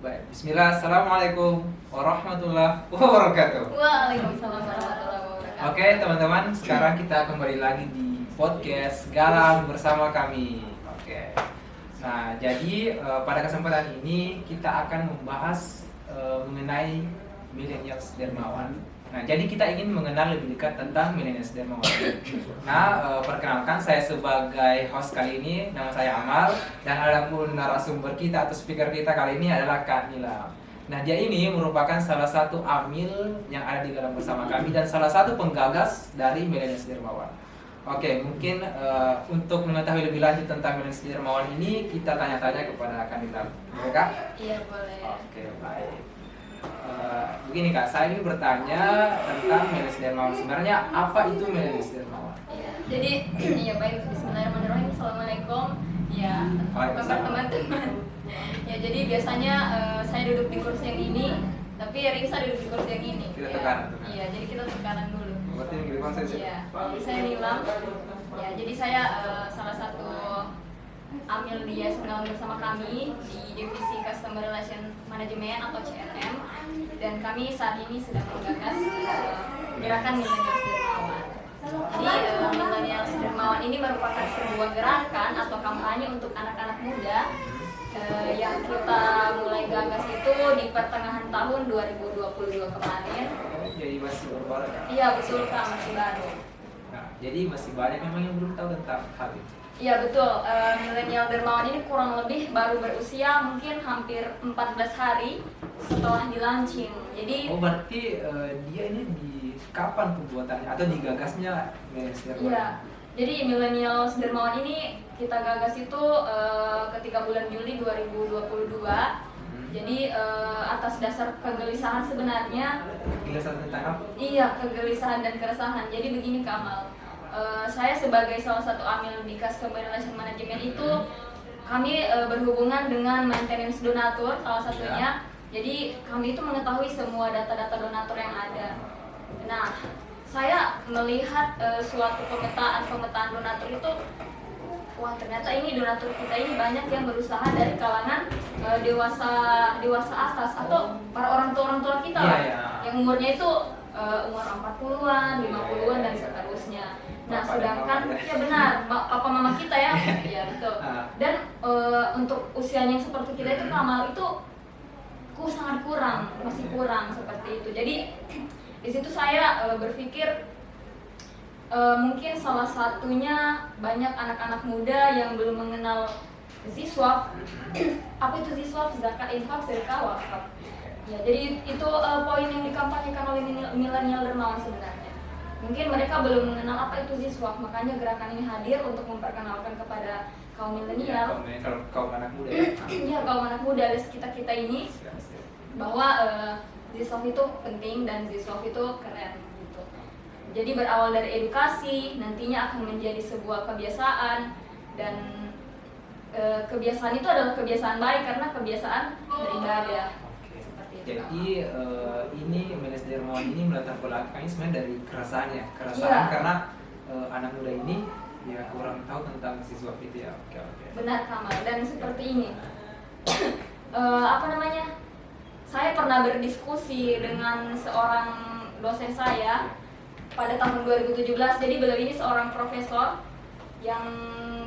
Baik, Bismillah, Assalamualaikum warahmatullahi wabarakatuh. Waalaikumsalam warahmatullahi wabarakatuh. Oke teman-teman, sekarang kita kembali lagi di podcast Galang bersama kami. Oke. Nah, jadi pada kesempatan ini kita akan membahas mengenai millennials dermawan. Nah, jadi kita ingin mengenal lebih dekat tentang millennials dermawan. Nah, perkenalkan saya sebagai host kali ini, nama saya Amal, dan ada pun narasumber kita atau speaker kita kali ini adalah Kak Nila. Nah, dia ini merupakan salah satu amil yang ada di dalam bersama kami dan salah satu penggagas dari millennials dermawan. Oke, mungkin untuk mengetahui lebih lanjut tentang millennials dermawan ini, kita tanya-tanya kepada Kak Nila. Boleh, Kak? Iya, boleh. Oke, baik. Begini Kak, saya ini bertanya tentang millennials dermawan. Sebenarnya apa itu millennials dermawan? Iya. Jadi, ya baik. Bismillahirrahmanirrahim. Assalamualaikum. Ya, apa kabar teman-teman? Ya, jadi biasanya saya duduk di kursi yang ini, tapi Risa duduk di kursi yang ini. Kita Ya. tekan. Iya, jadi kita tekanan dulu. Berarti ini konsep sih. Iya. Jadi saya Nilam. Ya, jadi saya salah satu amil di Yayasan bersama kami di divisi Customer Relation Management atau CRM, dan kami saat ini sedang menggagas gerakan Millennials Dermawan. Jadi Millennials Dermawan ini merupakan sebuah gerakan atau kampanye untuk anak-anak muda yang kita mulai gagas itu di pertengahan tahun 2022 kemarin. Jadi masih baru ya? Iya, betul Kak, masih baru. Nah, jadi masih banyak memang yang belum tahu tentang hal itu. Iya betul, Millennial Dermawan ini kurang lebih baru berusia mungkin hampir 14 hari setelah di-launching. Jadi berarti dia ini di kapan pembuatannya atau digagasnya millennials dermawan? iya, jadi Millennials Dermawan ini kita gagas itu ketika bulan Juli 2022. Jadi atas dasar kegelisahan sebenarnya. Kegelisahan tentang apa? Iya, kegelisahan dan keresahan. Jadi begini Kamal, saya sebagai salah satu amil di Customer Relation Management itu kami berhubungan dengan maintenance donatur salah satunya. Jadi kami itu mengetahui semua data-data donatur yang ada. Nah, saya melihat suatu pemetaan donatur itu, wah ternyata ini donatur kita ini banyak yang berusaha dari kalangan dewasa atas atau para orang tua kita lah, yang umurnya itu umur 40-an, 50-an dan seterusnya. Nah, sedangkan ya benar, papa mama kita ya, ya betul. Dan untuk usianya yang seperti kita itu Kamal itu sangat kurang, masih kurang seperti itu. Jadi di situ saya berpikir mungkin salah satunya banyak anak-anak muda yang belum mengenal Ziswap. Apa itu Ziswap? Zakat, infak, sedekah, wakaf. Ya, jadi itu poin yang dikampanyekan oleh milenial dermawan sebenarnya. Mungkin mereka belum mengenal apa itu Ziswap, makanya gerakan ini hadir untuk memperkenalkan kepada kaum milenial, kaum anak muda ya. Iya, kaum anak muda di sekitar kita ini bahwa Ziswap itu penting dan Ziswap itu keren gitu. Jadi berawal dari edukasi, nantinya akan menjadi sebuah kebiasaan, dan kebiasaan itu adalah kebiasaan baik karena kebiasaan beribadah. Jadi ini millennials dermawan ini melatar belakangnya sebenarnya dari keresahan ya, karena anak muda ini ya kurang tahu tentang Ziswap itu ya. Oke. Benar Kamal, dan seperti ini saya pernah berdiskusi dengan seorang dosen saya pada tahun 2017. Jadi beliau ini seorang profesor yang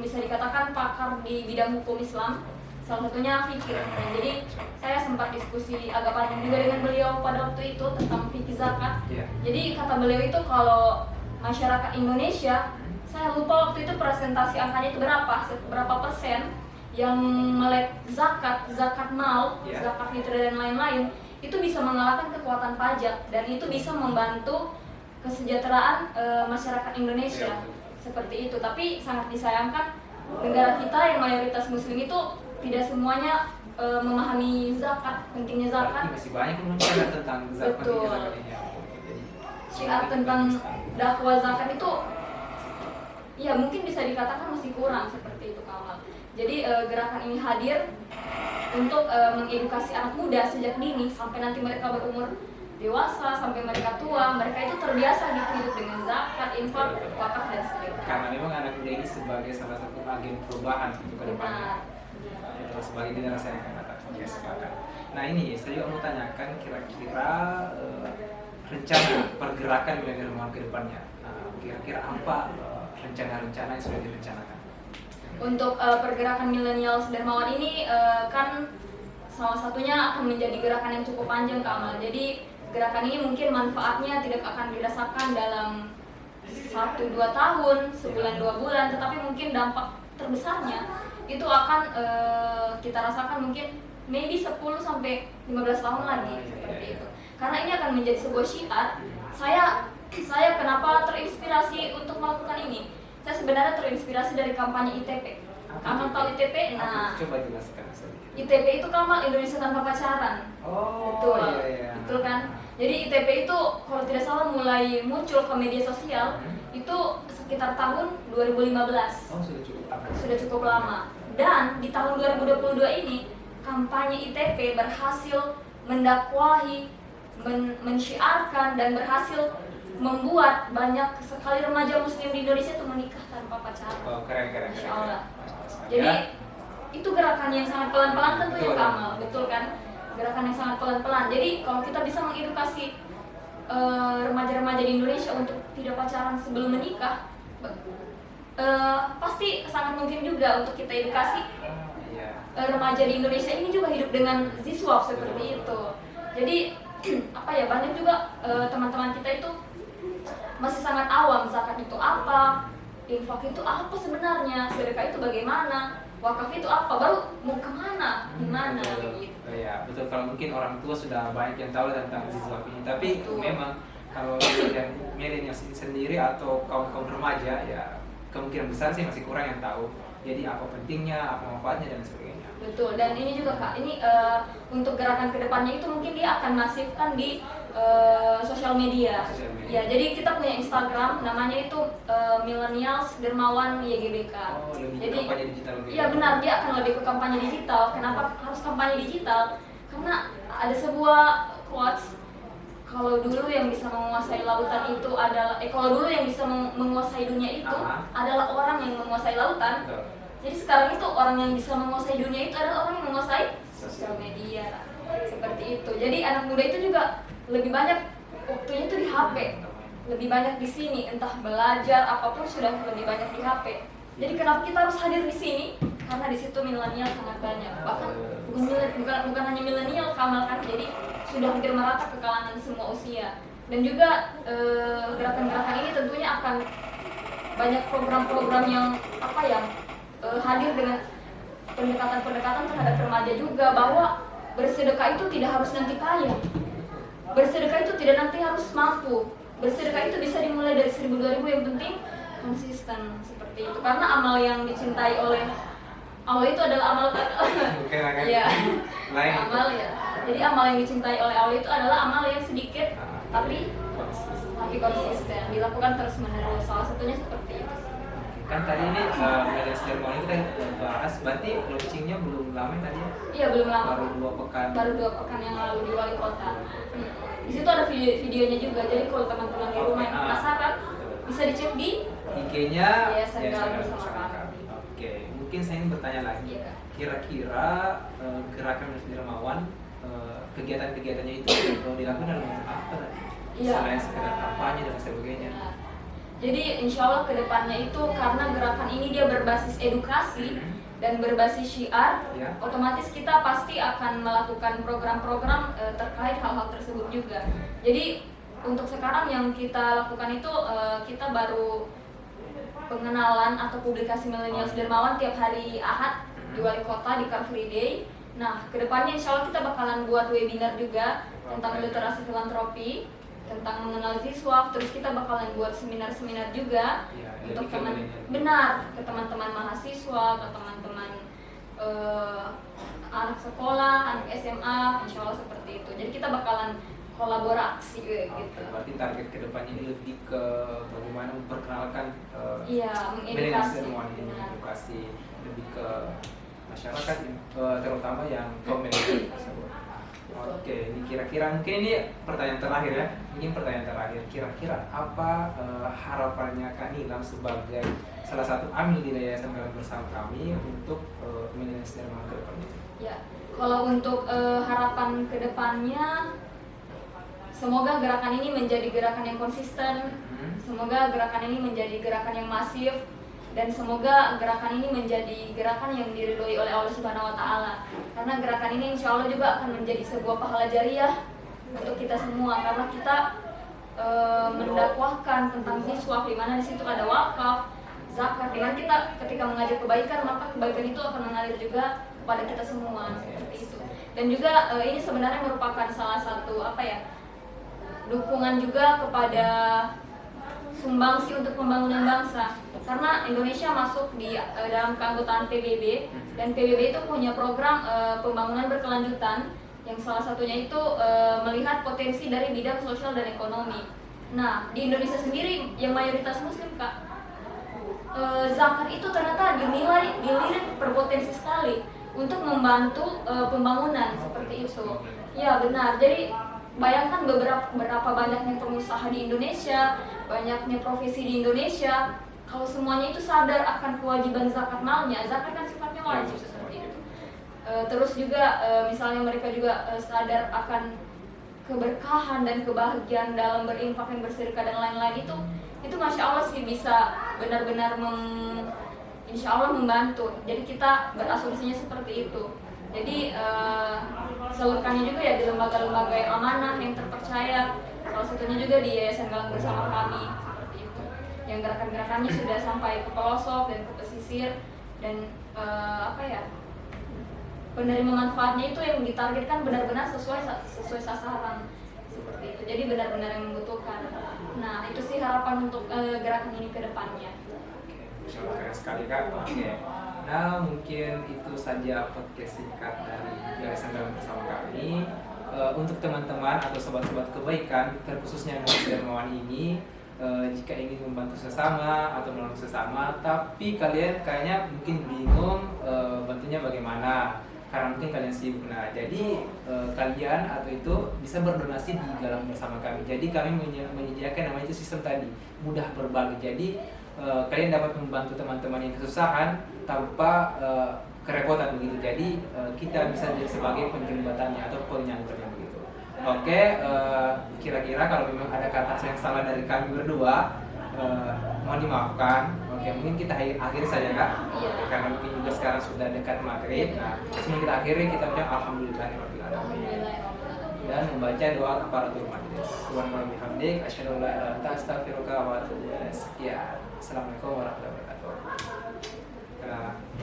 bisa dikatakan pakar di bidang hukum Islam, salah satunya fikih. Nah, jadi saya sempat diskusi agak panjang juga dengan beliau pada waktu itu tentang fikih zakat. Jadi kata beliau itu kalau masyarakat Indonesia, saya lupa waktu itu presentasi angkanya itu berapa persen yang melek zakat mal, zakat fitrah dan lain-lain, itu bisa mengalahkan kekuatan pajak, dan itu bisa membantu kesejahteraan masyarakat Indonesia. Seperti itu. Tapi sangat disayangkan negara kita yang mayoritas muslim itu tidak semuanya memahami zakat, pentingnya zakat. Masih banyak yang mengajar tentang zakat. Betul. Syiar tentang dakwah zakat itu ya mungkin bisa dikatakan masih kurang seperti itu Kamal. Jadi gerakan ini hadir untuk mengedukasi anak muda sejak dini sampai nanti mereka berumur dewasa, sampai mereka tua, mereka itu terbiasa hidup dengan zakat, infak, wakaf dan sedekah. Karena memang anak muda ini sebagai salah satu agen perubahan untuk ke depannya. Terus sebagai generasi yang akan datang. Sepakat. Nah ini saya juga mau tanyakan kira-kira rencana pergerakan milenial Dermawan ke depannya. Nah, kira-kira apa rencana-rencana yang sudah direncanakan? Untuk pergerakan milenial Dermawan ini kan salah satunya akan menjadi gerakan yang cukup panjang Kak Amal. Jadi gerakan ini mungkin manfaatnya tidak akan dirasakan dalam 1-2 tahun, sebulan 2 bulan, tetapi mungkin dampak terbesarnya itu akan kita rasakan mungkin maybe 10 sampai 15 tahun lagi seperti itu. Karena ini akan menjadi sebuah syiar. Saya kenapa terinspirasi untuk melakukan ini? Saya sebenarnya terinspirasi dari kampanye ITP. Kamu tahu ITP? Nah, coba jelaskan sedikit. ITP itu Kamal Indonesia Tanpa Pacaran. Oh, betul, iya. betul kan? Jadi ITP itu kalau tidak salah mulai muncul ke media sosial itu sekitar tahun 2015. Oh, sudah cukup lama. Sudah cukup lama. Dan di tahun 2022 ini kampanye ITP berhasil mendakwahi, mensyiarkan dan berhasil membuat banyak sekali remaja muslim di Indonesia itu menikah tanpa pacaran. Oh, keren. Insya Allah. Jadi itu gerakan yang sangat pelan-pelan tentunya Kamal, betul kan? Gerakan yang sangat pelan-pelan. Jadi kalau kita bisa mengedukasi remaja-remaja di Indonesia untuk tidak pacaran sebelum menikah, pasti sangat mungkin juga untuk kita edukasi remaja di Indonesia ini juga hidup dengan ziswaf seperti itu. Jadi banyak juga teman-teman kita itu masih sangat awam zakat itu apa, infak itu apa sebenarnya, sedekah itu bagaimana, wakaf itu apa, baru mau kemana, gimana gitu. Ya betul, kalau mungkin orang tua sudah banyak yang tahu tentang ziswaf ini, tapi betul. Memang kalau milenial sendiri atau kaum remaja ya kemungkinan besar sih masih kurang yang tahu. Jadi apa pentingnya, apa manfaatnya dan sebagainya. Betul, dan ini juga Kak, ini untuk gerakan kedepannya itu mungkin dia akan masifkan di sosial media. Ya, jadi kita punya Instagram, namanya itu Millennials Dermawan YGBK. Oh, lebih jadi kampanye digital. Iya benar, dia akan lebih ke kampanye digital. Kenapa harus kampanye digital? Karena ada sebuah quotes, kalau dulu yang bisa menguasai lautan itu adalah kalau dulu yang bisa menguasai dunia itu adalah orang yang menguasai lautan. Jadi sekarang itu orang yang bisa menguasai dunia itu adalah orang yang menguasai sosial media. Seperti itu. Jadi anak muda itu juga lebih banyak waktunya itu di HP. Lebih banyak di sini, entah belajar apapun sudah lebih banyak di HP. Jadi kenapa kita harus hadir di sini? Karena di situ milenial sangat banyak. Bahkan bukan hanya milenial Kamal kan, jadi sudah hampir merata ke kalangan semua usia. Dan juga gerakan-gerakan ini tentunya akan banyak program-program yang hadir dengan pendekatan-pendekatan terhadap remaja juga, bahwa bersedekah itu tidak harus nanti kaya, bersedekah itu tidak nanti harus mampu, bersedekah itu bisa dimulai dari 1000-2000, yang penting konsisten seperti itu. Karena amal yang dicintai oleh Allah itu adalah amal ya, amal ya. Jadi amal yang dicintai oleh Allah itu adalah amal yang sedikit tapi konsisten, dilakukan terus menerus. Salah satunya seperti itu. Kan tadi ini Millennials Dermawan kita bahas, berarti launchingnya belum lama tadi ya? Iya belum lama. Baru 2 pekan yang lalu di Wali Kota. Di situ ada videonya juga. Jadi kalau teman-teman di rumah yang penasaran bisa dicek di IG-nya Instagram bersama kami. Oke, mungkin saya ingin bertanya lagi. Kira-kira gerakan Millennials Dermawan kegiatan-kegiatannya itu dilakukan dalam bentuk apa? Selain sekedar kampanye dan sebagainya. Jadi insya Allah kedepannya itu karena gerakan ini dia berbasis edukasi dan berbasis syiar, otomatis kita pasti akan melakukan program-program terkait hal-hal tersebut juga. Jadi untuk sekarang yang kita lakukan itu kita baru pengenalan atau publikasi Millennials Dermawan tiap hari Ahad di Wali Kota di Car Free Day. Nah kedepannya insya Allah kita bakalan buat webinar juga tentang literasi filantropi, tentang mengenal ziswaf, terus kita bakalan buat seminar-seminar juga untuk ke teman-teman mahasiswa, ke teman-teman anak sekolah, anak SMA, insya Allah seperti itu. Jadi kita bakalan kolaborasi gitu. Berarti target kedepannya ini lebih ke bagaimana memperkenalkan mengedukasi, edukasi lebih ke masyarakat terutama yang kaum milenial tersebut. Oke, ini kira-kira mungkin ini pertanyaan terakhir ya. Ini pertanyaan terakhir. Kira-kira apa harapannya Kak Nilam sebagai salah satu amil di Yayasan Galang Bersama Kami untuk Millennials Dermawan ke depannya? Ya, Kalau untuk harapan kedepannya, semoga gerakan ini menjadi gerakan yang konsisten, semoga gerakan ini menjadi gerakan yang masif, dan semoga gerakan ini menjadi gerakan yang diridhoi oleh Allah Subhanahu wa Ta'ala. Karena gerakan ini insya Allah juga akan menjadi sebuah pahala jariah untuk kita semua, karena kita mendakwahkan tentang miswak, di mana di situ ada wakaf, zakat, di mana kita ketika mengajak kebaikan, maka kebaikan itu akan mengalir juga kepada kita semua, seperti itu. Dan juga ini sebenarnya merupakan salah satu dukungan juga kepada sumbangsi untuk pembangunan bangsa, karena Indonesia masuk di dalam keanggotaan PBB, dan PBB itu punya program pembangunan berkelanjutan, yang salah satunya itu melihat potensi dari bidang sosial dan ekonomi. Nah, di Indonesia sendiri yang mayoritas muslim, Kak, zakat itu ternyata dilirik berpotensi sekali untuk membantu pembangunan seperti itu. Ya benar. Jadi bayangkan berapa banyaknya pengusaha di Indonesia, banyaknya profesi di Indonesia. Kalau semuanya itu sadar akan kewajiban zakat malnya, zakat kan sifatnya wajib seperti itu. Terus juga misalnya mereka juga sadar akan keberkahan dan kebahagiaan dalam berinfak dan bersedekah dan lain-lain, itu masya Allah sih bisa benar-benar insya Allah membantu. Jadi kita berasumsinya seperti itu. Jadi salurkannya juga ya di lembaga-lembaga yang amanah, yang terpercaya. Salah satunya juga di Yayasan Galang Bersama Kami seperti itu. Yang gerakan-gerakannya sudah sampai ke pelosok dan ke pesisir, dan penerima manfaatnya itu yang ditargetkan benar-benar sesuai sasaran seperti itu. Jadi benar-benar yang membutuhkan. Nah, itu sih harapan untuk gerakan ini ke depannya. Oke, keren sekali Kak. Oke. Nah, mungkin itu saja podcast singkat dari Yayasan Galang Bersama Kami. Untuk teman-teman atau sobat-sobat kebaikan, terkhususnya Mas Dermawan ini, jika ingin membantu sesama atau menolong sesama, tapi kalian kayaknya mungkin bingung bantunya bagaimana, karena mungkin kalian sibuk. Nah, jadi kalian atau itu bisa berdonasi di Galang Bersama Kami. Jadi kami menyediakan namanya itu sistem tadi, mudah berbagi. Jadi kalian dapat membantu teman-teman yang kesusahan tanpa kerepotan begitu. Jadi kita bisa jadi sebagai penjembatannya atau penyalurnya begitu. Oke, kira-kira kalau memang ada kata yang salah dari kami berdua, mohon dimaafkan. Oke, mungkin kita akhiri saja Kak. Iya. Karena mungkin juga sekarang sudah dekat maghrib. Nah, sebelum kita akhiri, kita ucap alhamdulillahirabbil alamin dan membaca doa kafaratul majlis. Subhanallah bihamdik, asyhadu an la ilaha illa anta, astaghfiruka wa atubu ilaik. Sekian. Assalamualaikum warahmatullahi wabarakatuh.